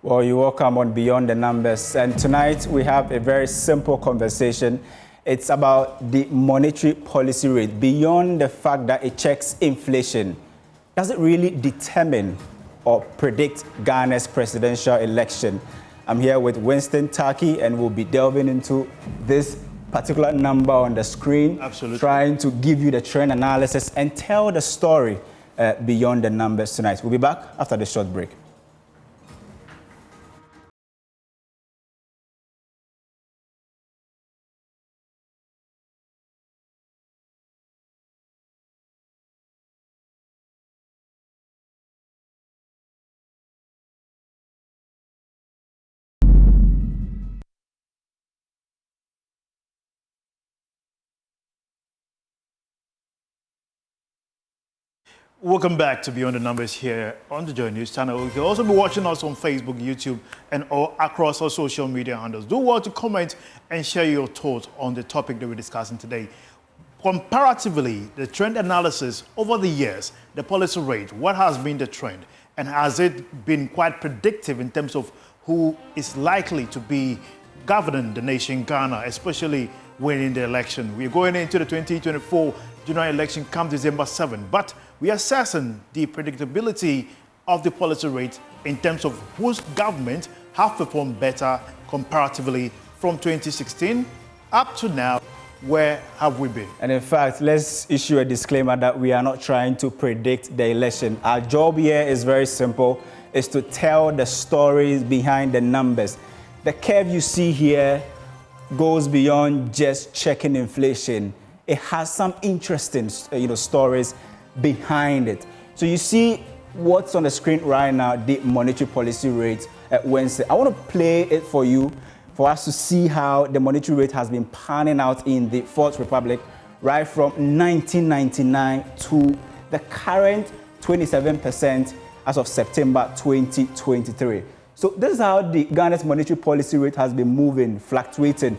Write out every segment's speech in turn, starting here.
Well, you're welcome on Beyond the Numbers. And tonight we have a very simple conversation. It's about the monetary policy rate. Beyond the fact that it checks inflation, does it really determine or predict Ghana's presidential election? I'm here with Winston Taki, and we'll be delving into this particular number on the screen. Absolutely. Trying to give you the trend analysis and tell the story beyond the numbers tonight. We'll be back after the short break. Welcome back to Beyond the Numbers here on the Joy News channel. You can also be watching us on Facebook, YouTube, and all across our social media handles. Do want to comment and share your thoughts on the topic that we're discussing today. Comparatively, the trend analysis over the years, the policy rate, what has been the trend? And has it been quite predictive in terms of who is likely to be governing the nation Ghana, especially winning the election? We're going into the 2024 general election come December 7, but we are assessing the predictability of the policy rate in terms of whose government have performed better comparatively from 2016 up to now. Where have we been? And in fact, let's issue a disclaimer that we are not trying to predict the election. Our job here is very simple. It's to tell the stories behind the numbers. The curve you see here goes beyond just checking inflation. It has some interesting, stories behind it. So you see what's on the screen right now, the monetary policy rate at Wednesday. I want to play it for you, for us to see how the monetary rate has been panning out in the Fourth Republic, right from 1999 to the current 27% as of September 2023. So this is how the Ghana's monetary policy rate has been moving, fluctuating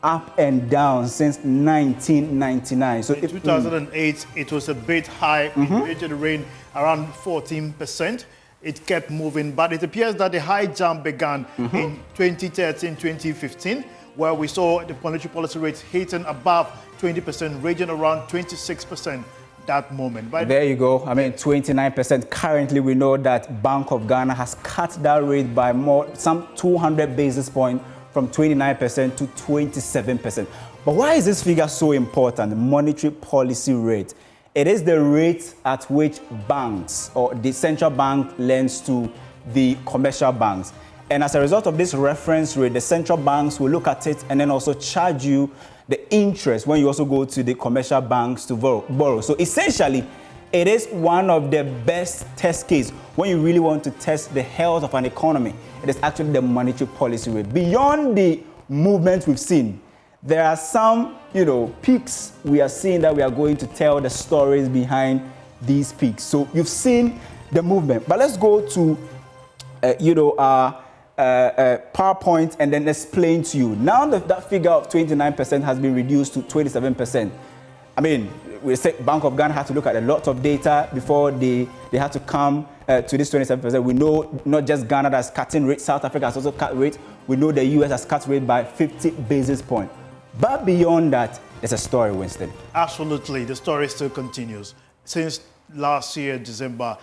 up and down since 1999. So in 2008, it was a bit high. It reached the range around 14%. It kept moving, but it appears that the high jump began in 2013, 2015, where we saw the monetary policy rate hitting above 20%, ranging around 26% that moment. But there you go. I mean, 29%. Currently, we know that Bank of Ghana has cut that rate by some 200 basis points, from 29% to 27%. But why is this figure so important, the monetary policy rate? It is the rate at which banks or the central bank lends to the commercial banks. And as a result of this reference rate, the central banks will look at it and then also charge you the interest when you also go to the commercial banks to borrow. So essentially, it is one of the best test cases when you really want to test the health of an economy. It is actually the monetary policy rate. Beyond the movement we've seen, there are some, peaks we are seeing that we are going to tell the stories behind these peaks. So you've seen the movement, but let's go to, our PowerPoint and then explain to you. Now that figure of 29% has been reduced to 27%. I mean, we say Bank of Ghana had to look at a lot of data before they had to come to this 27%. We know not just Ghana that's cutting rate, South Africa has also cut rate. We know the US has cut rate by 50 basis points. But beyond that, there's a story, Winston. Absolutely, the story still continues. Since last year, December,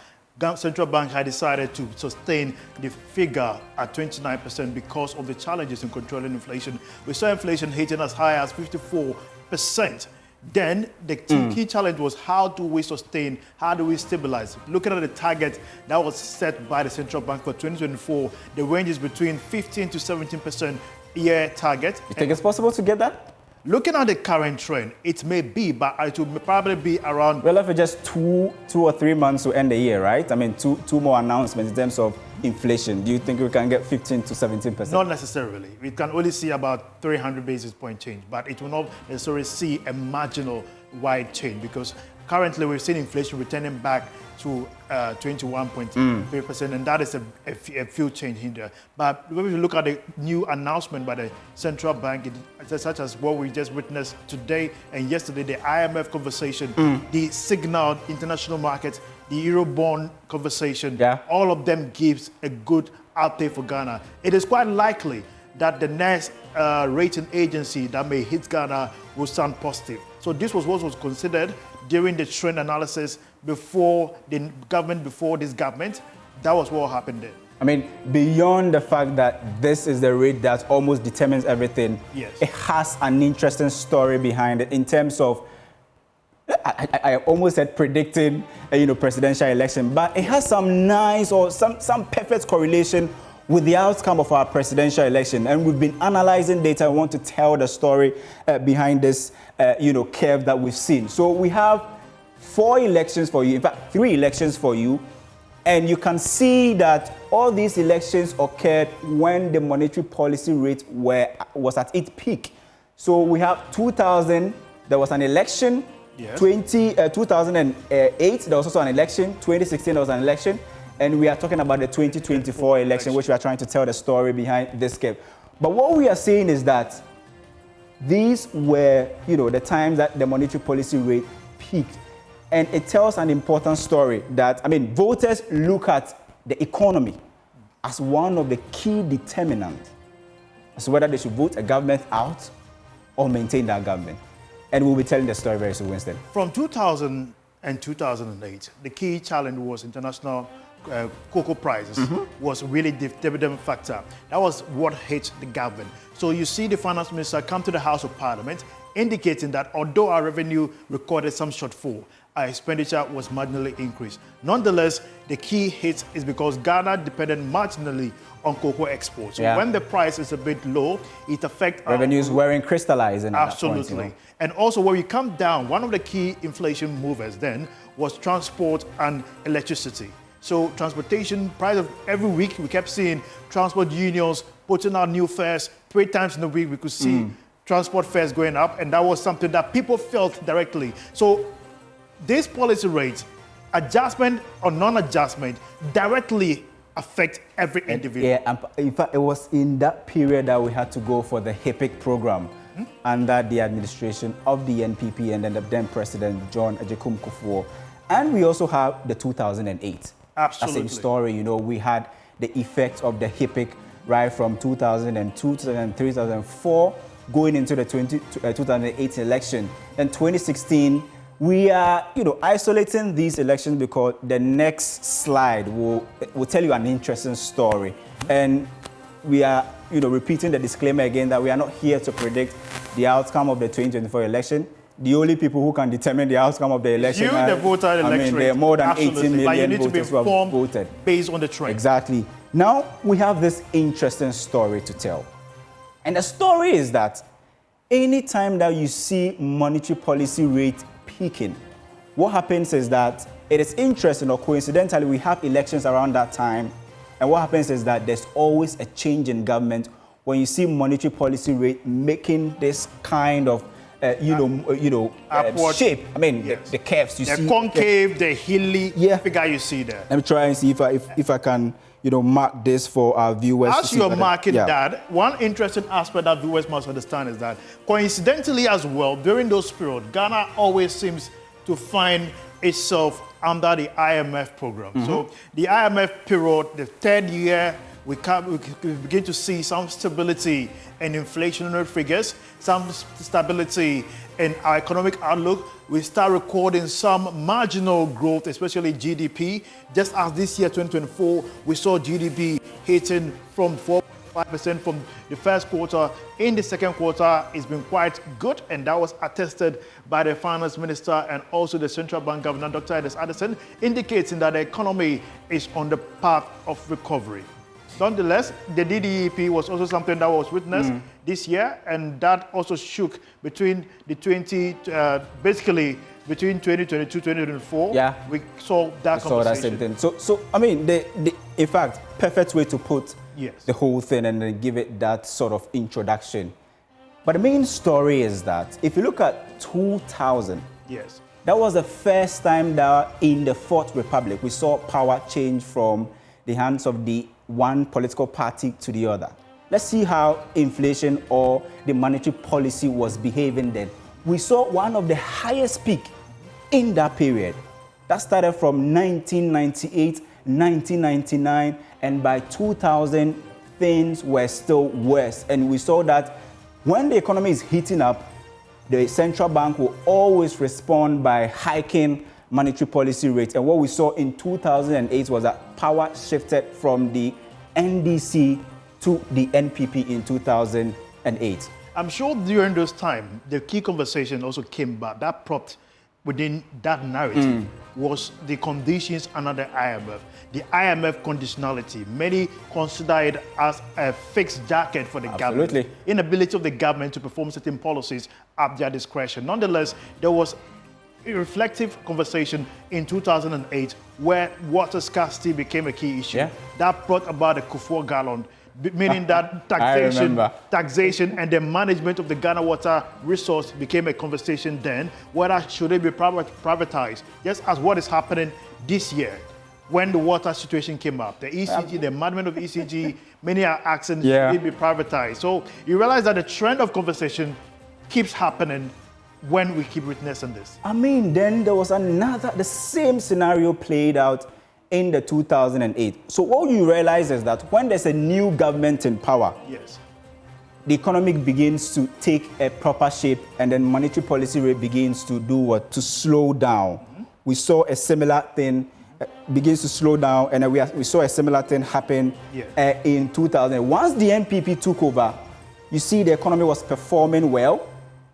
Central Bank had decided to sustain the figure at 29% because of the challenges in controlling inflation. We saw inflation hitting as high as 54%. Then the key challenge was, how do we sustain, how do we stabilize? Looking at the target that was set by the central bank for 2024, the range is between 15 to 17% year target. You think it's possible to get that? Looking at the current trend, it may be, but it will probably be around... Well, for just two or 3 months to end the year, right? I mean, two more announcements in terms of inflation. Do you think we can get 15 to 17%? Not necessarily. We can only see about 300 basis point change, but it will not necessarily see a marginal wide change, because currently we've seen inflation returning back to 21.3%, and that is a few change here. But when we look at the new announcement by the central bank, such as what we just witnessed today and yesterday, the IMF conversation, the signaled international market, the Eurobond conversation, all of them gives a good update for Ghana. It is quite likely that the next rating agency that may hit Ghana will sound positive. So this was what was considered during the trend analysis before the government, before this government. That was what happened there. I mean, beyond the fact that this is the rate that almost determines everything, yes, it has an interesting story behind it in terms of, I almost said predicting a presidential election, but it has some nice or some perfect correlation with the outcome of our presidential election. And we've been analyzing data. I want to tell the story behind this, curve that we've seen. So we have 4 elections for you, in fact, 3 elections for you. And you can see that all these elections occurred when the monetary policy rate was at its peak. So we have 2000, there was an election. Yes. 2008, there was also an election. 2016, there was an election. And we are talking about the 2024 election, which we are trying to tell the story behind this curve. But what we are saying is that these were, the times that the monetary policy rate peaked. And it tells an important story that, voters look at the economy as one of the key determinants as to whether they should vote a government out or maintain that government. And we'll be telling the story very soon, Winston. From 2000 and 2008, the key challenge was international cocoa prices was really the dividend factor. That was what hit the government. So you see the finance minister come to the House of Parliament indicating that although our revenue recorded some shortfall, our expenditure was marginally increased. Nonetheless, the key hit is because Ghana depended marginally on cocoa exports. So when the price is a bit low, it affects revenues weren't crystallizing. Absolutely. That point, And also when we come down, one of the key inflation movers then was transport and electricity. So transportation, price of every week, we kept seeing transport unions putting out new fares. 3 times in a week, we could see transport fares going up, and that was something that people felt directly. So this policy rate, adjustment or non-adjustment, directly affect every individual. Yeah, and in fact, it was in that period that we had to go for the HIPIC program under the administration of the NPP and then the then President John Agyekum Kufuor. And we also have the 2008. Absolutely. That same story, we had the effect of the HIPIC right from 2002, 2003, 2004, going into the 2008 election. In 2016, we are, isolating these elections because the next slide will tell you an interesting story. And we are, repeating the disclaimer again that we are not here to predict the outcome of the 2024 election. The only people who can determine the outcome of the election you, the voter electorate. There are more than Absolutely. 18 million voters who have voted. Based on the trend. Exactly. Now, we have this interesting story to tell. And the story is that anytime that you see monetary policy rate peaking, what happens is that it is interesting, or coincidentally, we have elections around that time. And what happens is that there's always a change in government when you see monetary policy rate making this kind of upward shape. The curves you see. The concave, the hilly figure you see there. Let me try and see if I can, mark this for our viewers. As you're marking that, one interesting aspect that viewers must understand is that, coincidentally as well, during those periods, Ghana always seems to find itself under the IMF program. So the IMF period, the 3rd year, we begin to see some stability in inflationary figures, some stability in our economic outlook. We start recording some marginal growth, especially GDP. Just as this year, 2024, we saw GDP hitting from 4.5% from the first quarter. In the second quarter, it's been quite good, and that was attested by the finance minister and also the central bank governor, Dr. Edis Addison, indicating that the economy is on the path of recovery. Nonetheless, the DDEP was also something that was witnessed this year, and that also shook between the between 2022 2024. Yeah, we saw that conversation. That same thing. So in fact, perfect way to put the whole thing and then give it that sort of introduction. But the main story is that if you look at 2000, that was the first time that in the Fourth Republic we saw power change from the hands of the one political party to the other. Let's see how inflation or the monetary policy was behaving then. We saw one of the highest peak in that period. That started from 1998 1999, and by 2000, things were still worse. And we saw that when the economy is heating up, the central bank will always respond by hiking monetary policy rates. And what we saw in 2008 was that power shifted from the NDC to the NPP in 2008. I'm sure during those time, the key conversation also came back. That propped within that narrative was the conditions under the IMF. The IMF conditionality. Many consider it as a fixed jacket for the government. Inability of the government to perform certain policies at their discretion. Nonetheless, there was a reflective conversation in 2008 where water scarcity became a key issue. That brought about the Kufuor gallon, meaning that taxation and the management of the Ghana water resource became a conversation then. Whether should it be privatized, just as what is happening this year when the water situation came up. The ECG, the management of ECG, many are asking should it be privatized. So you realize that the trend of conversation keeps happening when we keep witnessing this. I mean, then there was the same scenario played out in the 2008. So what you realize is that when there's a new government in power, the economy begins to take a proper shape, and then monetary policy rate begins to do what? To slow down. We saw a similar thing begins to slow down, and then we saw a similar thing happen in 2000. Once the NPP took over, you see the economy was performing well.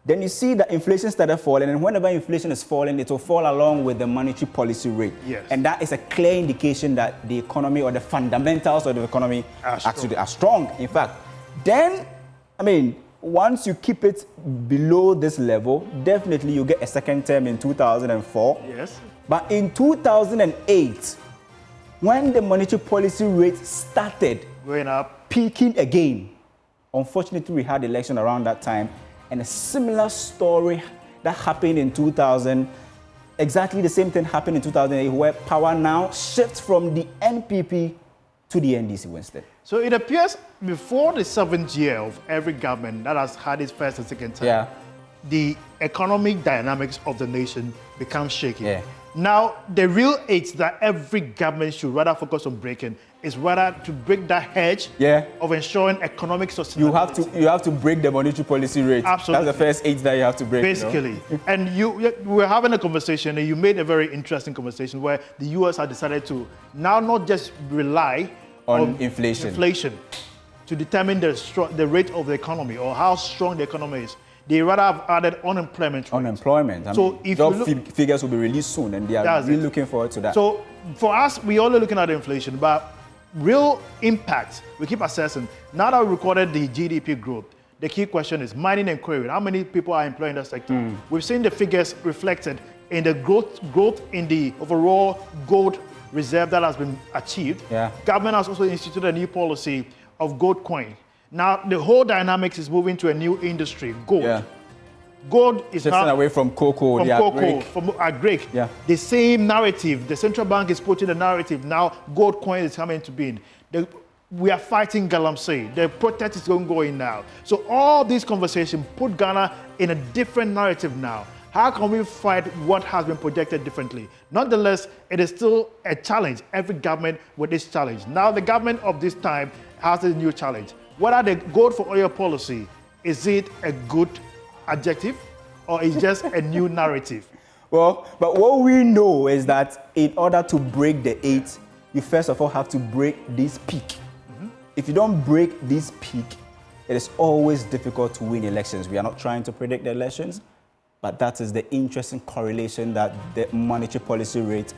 Then you see that inflation started falling, and whenever inflation is falling, it will fall along with the monetary policy rate. And that is a clear indication that the economy or the fundamentals of the economy actually are strong. In fact, then, I mean, once you keep it below this level, definitely you get a second term in 2004. But in 2008, when the monetary policy rate started going up, peaking again, unfortunately, we had election around that time. And a similar story that happened in 2000, exactly the same thing happened in 2008, where power now shifts from the NPP to the NDC, Winston. So it appears before the 7th year of every government that has had its first and second term, the economic dynamics of the nation become shaky. Now, the real aids that every government should rather focus on breaking is rather to break that hedge of ensuring economic sustainability. You have to break the monetary policy rate. Absolutely. That's the first aid that you have to break. Basically. And we're having a conversation, and you made a very interesting conversation where the US has decided to now not just rely on inflation to determine the rate of the economy or how strong the economy is. They rather have added unemployment rate. So if job figures will be released soon, and they are really looking forward to that. So for us, we're only looking at inflation, but real impact, we keep assessing. Now that we recorded the GDP growth, the key question is mining and quarrying. How many people are employed in that sector? We've seen the figures reflected in the growth in the overall gold reserve that has been achieved. Government has also instituted a new policy of gold coin. Now, the whole dynamics is moving to a new industry, gold. Gold is now away from cocoa, from agric. The same narrative, the central bank is putting the narrative, now gold coin is coming to being. We are fighting galamsey. The protest is going now. So all these conversations put Ghana in a different narrative now. How can we fight what has been projected differently? Nonetheless, it is still a challenge, every government with this challenge. Now, the government of this time has a new challenge. What are the gold for oil policy? Is it a good adjective or is it just a new narrative? Well, but what we know is that in order to break the 8, you first of all have to break this peak. If you don't break this peak, it is always difficult to win elections. We are not trying to predict the elections, but that is the interesting correlation that the monetary policy rate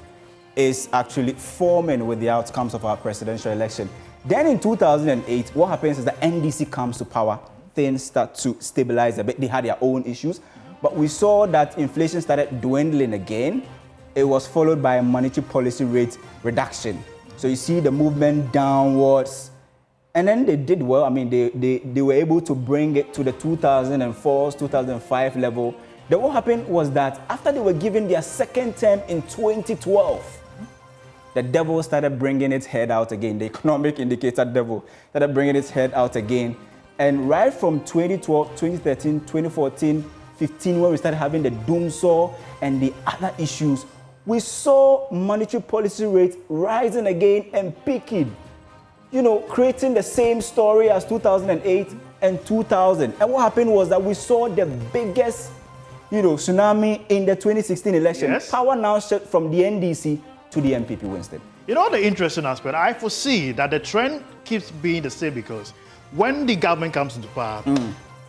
is actually forming with the outcomes of our presidential election. Then in 2008, what happens is the NDC comes to power. Things start to stabilize a bit. They had their own issues. But we saw that inflation started dwindling again. It was followed by a monetary policy rate reduction. So you see the movement downwards. And then they did well. I mean, they were able to bring it to the 2004, 2005 level. Then what happened was that after they were given their second term in 2012, the devil started bringing its head out again. The economic indicator devil started bringing its head out again. And right from 2012, 2013, 2014, 15, when we started having the doom saw and the other issues, we saw monetary policy rates rising again and peaking, creating the same story as 2008 and 2000. And what happened was that we saw the biggest, tsunami in the 2016 election. Yes. Power now shifted from the NDC to the MPP, Winston. The interesting aspect, I foresee that the trend keeps being the same because when the government comes into power,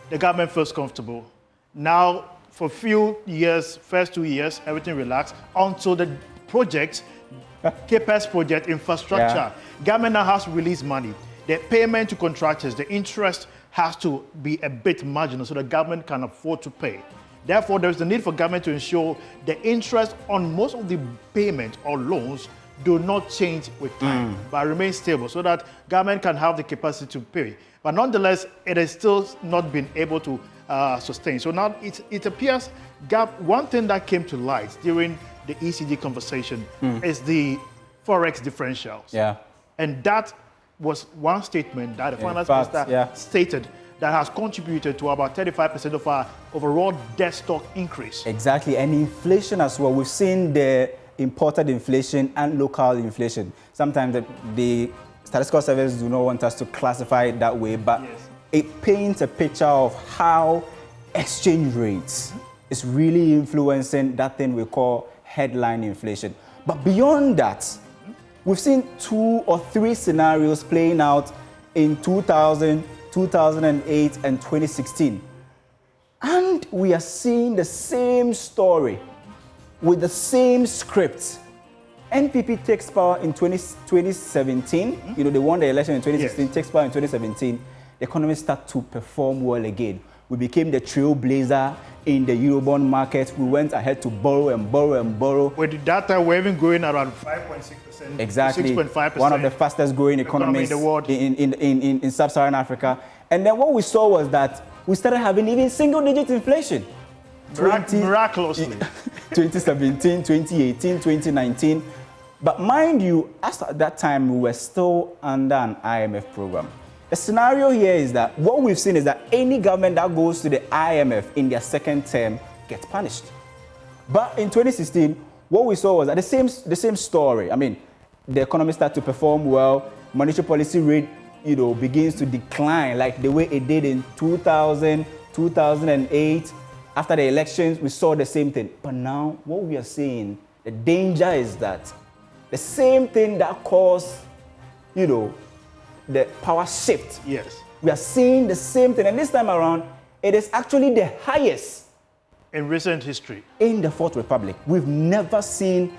the government feels comfortable. Now, for a few years, first 2 years, everything relaxed until the project, CAPEX project, infrastructure, government now has to release money. The payment to contractors, the interest has to be a bit marginal so the government can afford to pay. Therefore, there is the need for government to ensure the interest on most of the payment or loans do not change with time, but remain stable so that government can have the capacity to pay. But nonetheless, it has still not been able to sustain. So now it appears one thing that came to light during the ECG conversation is the Forex differentials. Yeah. And that was one statement that the finance minister stated that has contributed to about 35% of our overall debt stock increase. Exactly, and inflation as well. We've seen the imported inflation and local inflation. Sometimes the statistical service do not want us to classify it that way, but it paints a picture of how exchange rates is really influencing that thing we call headline inflation. But beyond that, we've seen 2 or 3 scenarios playing out in 2000, 2008, and 2016. And we are seeing the same story with the same script. NPP takes power in 2017. They won the election in 2016, takes power in 2017. The economy started to perform well again. We became the trailblazer in the Eurobond market. We went ahead to borrow and borrow and borrow. With the data, we're even growing around 5.6%. Exactly. 6.5%. One of the fastest growing economies in the world. In sub-Saharan Africa. And then what we saw was that we started having even single-digit inflation. Miraculously. 2017, 2018, 2019. But mind you, as at that time, we were still under an IMF program. The scenario here is that what we've seen is that any government that goes to the IMF in their second term gets punished. But in 2016, what we saw was that the same story. I mean, the economy started to perform well, monetary policy rate, begins to decline like the way it did in 2000, 2008. After the elections, we saw the same thing. But now, what we are seeing, the danger is that the same thing that caused, the power shift. Yes. We are seeing the same thing. And this time around, it is actually the highest in recent history. In the Fourth Republic. We've never seen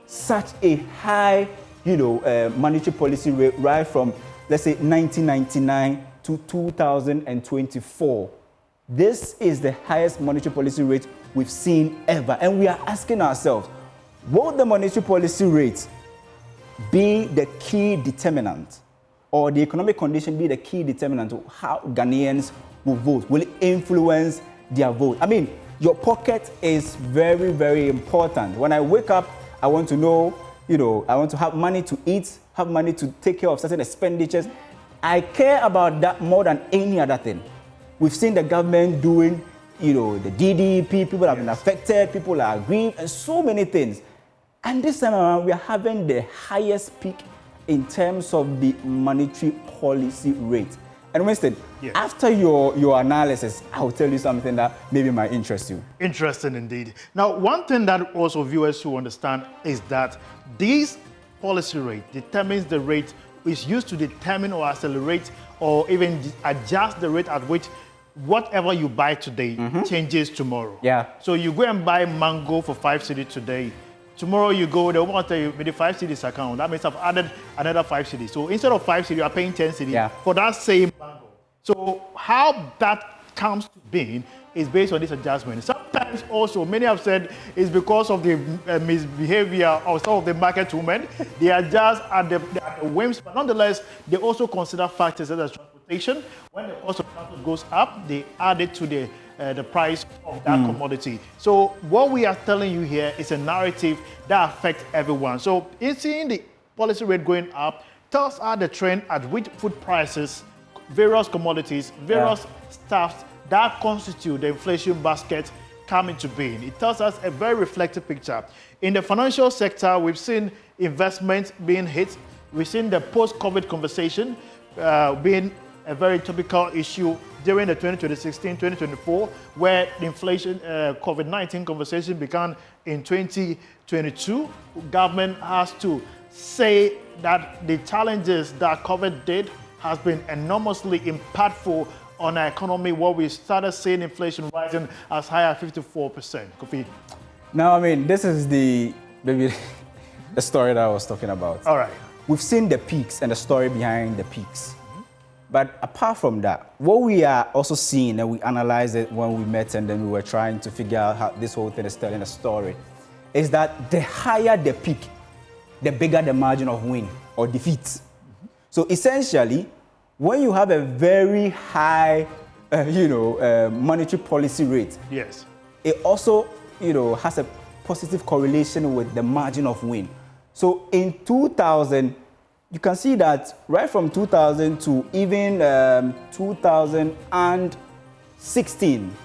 such a high, monetary policy rate right from, let's say, 1999 to 2024. This is the highest monetary policy rate we've seen ever. And we are asking ourselves, will the monetary policy rate be the key determinant, or the economic condition be the key determinant of how Ghanaians will vote? Will it influence their vote? I mean, your pocket is very, very important. When I wake up, I want to know, I want to have money to eat, have money to take care of certain expenditures. I care about that more than any other thing. We've seen the government doing, the DDP, people have been affected, people are aggrieved, and so many things. And this time around, we are having the highest peak in terms of the monetary policy rate. And Winston, after your analysis, I will tell you something that maybe might interest you. Interesting indeed. Now, one thing that also viewers should understand is that this policy rate determines the rate is used to determine or accelerate or even adjust the rate at which whatever you buy today changes tomorrow. Yeah. So you go and buy mango for 5 cedis today. Tomorrow you go, they want to tell you, with the 5 cedis account, that means I've added another 5 cedis. So instead of 5 cedis, you are paying 10 cedis for that same mango. So how that comes to being is based on this adjustment. Sometimes also, many have said it's because of the misbehavior of some of the market women. They adjust at the whims, but nonetheless, they also consider factors such as transportation. When the cost of transport goes up, they add it to the price of that commodity. So what we are telling you here is a narrative that affects everyone. So in seeing the policy rate going up, tells us the trend at which food prices, various commodities, various stuffs that constitute the inflation basket come into being. It tells us a very reflective picture. In the financial sector, we've seen investment being hit. We've seen the post-COVID conversation being a very topical issue during the 2016-2024, where the inflation, COVID-19 conversation began in 2022. Government has to say that the challenges that COVID did has been enormously impactful on our economy, where we started seeing inflation rising as high as 54%. Kofi. Now, I mean, this is maybe the story that I was talking about. All right. We've seen the peaks and the story behind the peaks. But apart from that, what we are also seeing, and we analyzed it when we met and then we were trying to figure out how this whole thing is telling a story, is that the higher the peak, the bigger the margin of win or defeat. So essentially, when you have a very high, monetary policy rate, yes, it also, has a positive correlation with the margin of win. So in 2000, you can see that right from 2000 to even 2016,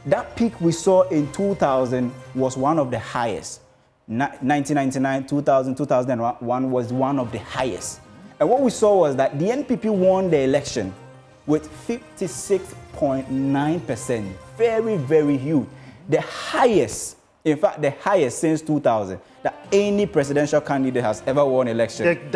that peak we saw in 2000 was one of the highest. 1999, 2000, 2001 was one of the highest. And what we saw was that the NPP won the election with 56.9%. Very, very huge. The highest, in fact, the highest since 2000 that any presidential candidate has ever won election.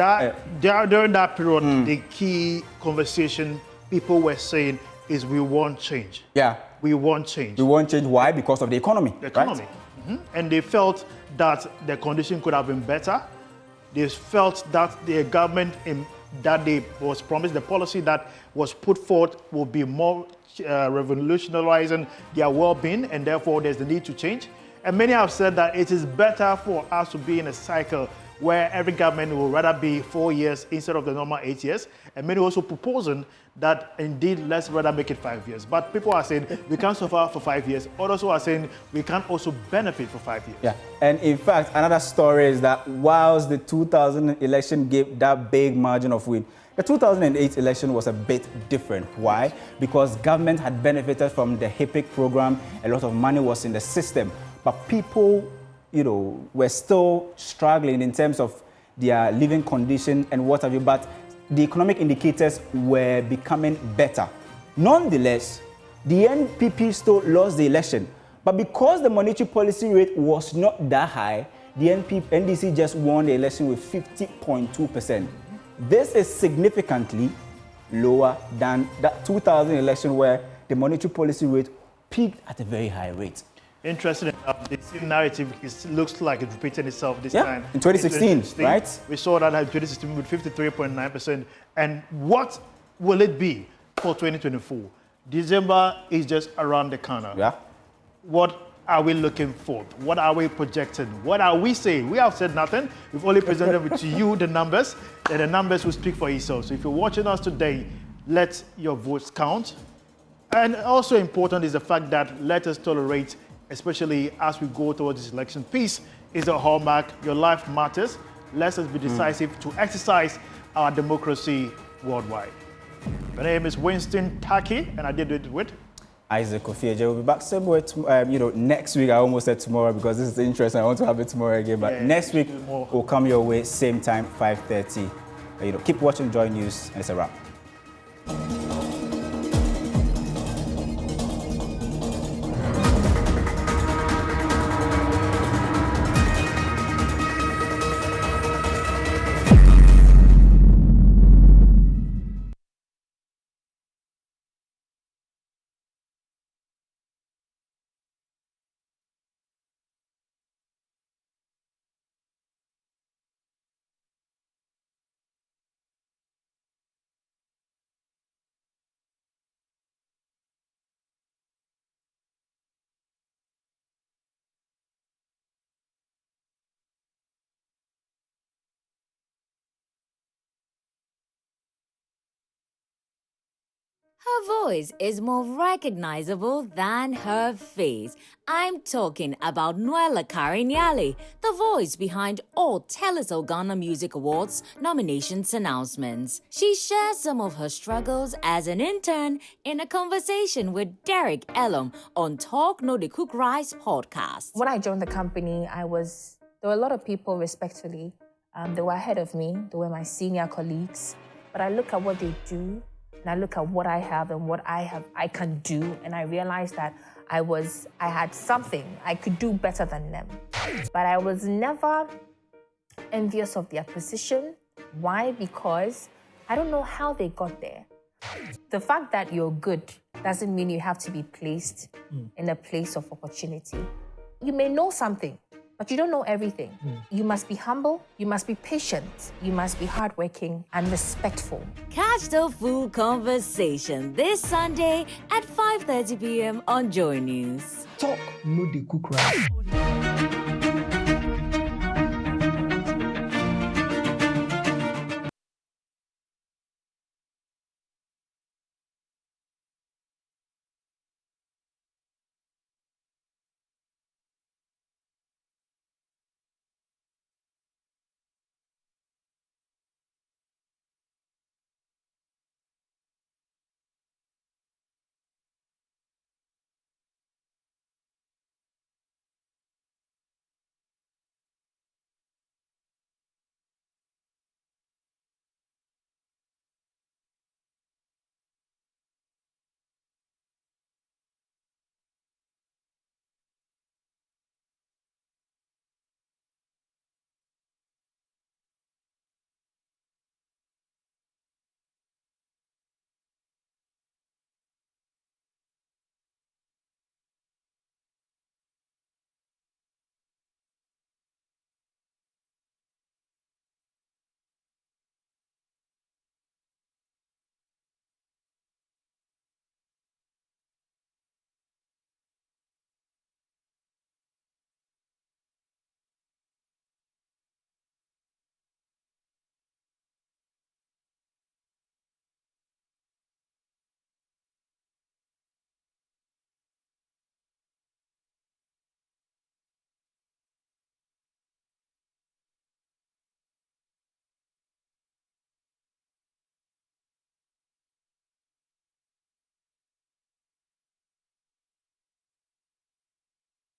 During that period, the key conversation people were saying is we want change. Yeah. We want change. We want change. Why? Because of the economy. The economy. Right? And they felt that the condition could have been better. They felt that the government that they was promised, the policy that was put forth will be more revolutionizing their well-being, and therefore there's the need to change. And many have said that it is better for us to be in a cycle where every government will rather be 4 years instead of the normal 8 years. And many also proposing that indeed let's rather make it 5 years. But people are saying we can't suffer for 5 years. Others are saying we can also benefit for 5 years. Yeah, and in fact, another story is that whilst the 2000 election gave that big margin of win, the 2008 election was a bit different. Why? Because government had benefited from the HIPIC program. A lot of money was in the system. But people, were still struggling in terms of their living condition and what have you. But the economic indicators were becoming better. Nonetheless, the NPP still lost the election. But because the monetary policy rate was not that high, the NDC just won the election with 50.2%. This is significantly lower than that 2000 election where the monetary policy rate peaked at a very high rate. Interesting enough, the same narrative looks like it's repeating itself this time. In 2016, right? We saw that in 2016 with 53.9%. And what will it be for 2024? December is just around the corner. Yeah. What are we looking for? What are we projecting? What are we saying? We have said nothing. We've only presented to you the numbers, and the numbers will speak for itself. So if you're watching us today, let your votes count. And also important is the fact that let us tolerate, especially as we go towards this election. Peace is a hallmark. Your life matters. Let us be decisive to exercise our democracy worldwide. My name is Winston Taki, and I did it with Isaac Kofi Eje. We'll be back somewhere, next week. I almost said tomorrow because this is interesting. I want to have it tomorrow again. But next week, we'll come your way, same time, 5:30. Keep watching Joy News, and it's a wrap. Her voice is more recognizable than her face. I'm talking about Nuella Karinyali, the voice behind all Teleso Ghana Music Awards nominations announcements. She shares some of her struggles as an intern in a conversation with Derek Elom on Talk No The Cook Rice podcast. When I joined the company, there were a lot of people, respectfully, they were ahead of me, they were my senior colleagues, but I look at what they do, and I look at what I have and what I can do, and I realized that I had something. I could do better than them. But I was never envious of their position. Why? Because I don't know how they got there. The fact that you're good doesn't mean you have to be placed in a place of opportunity. You may know something, but you don't know everything. You must be humble, you must be patient, you must be hardworking and respectful. Catch the full conversation this Sunday at 5:30 p.m. on Joy News. Talk No The Cook Rice.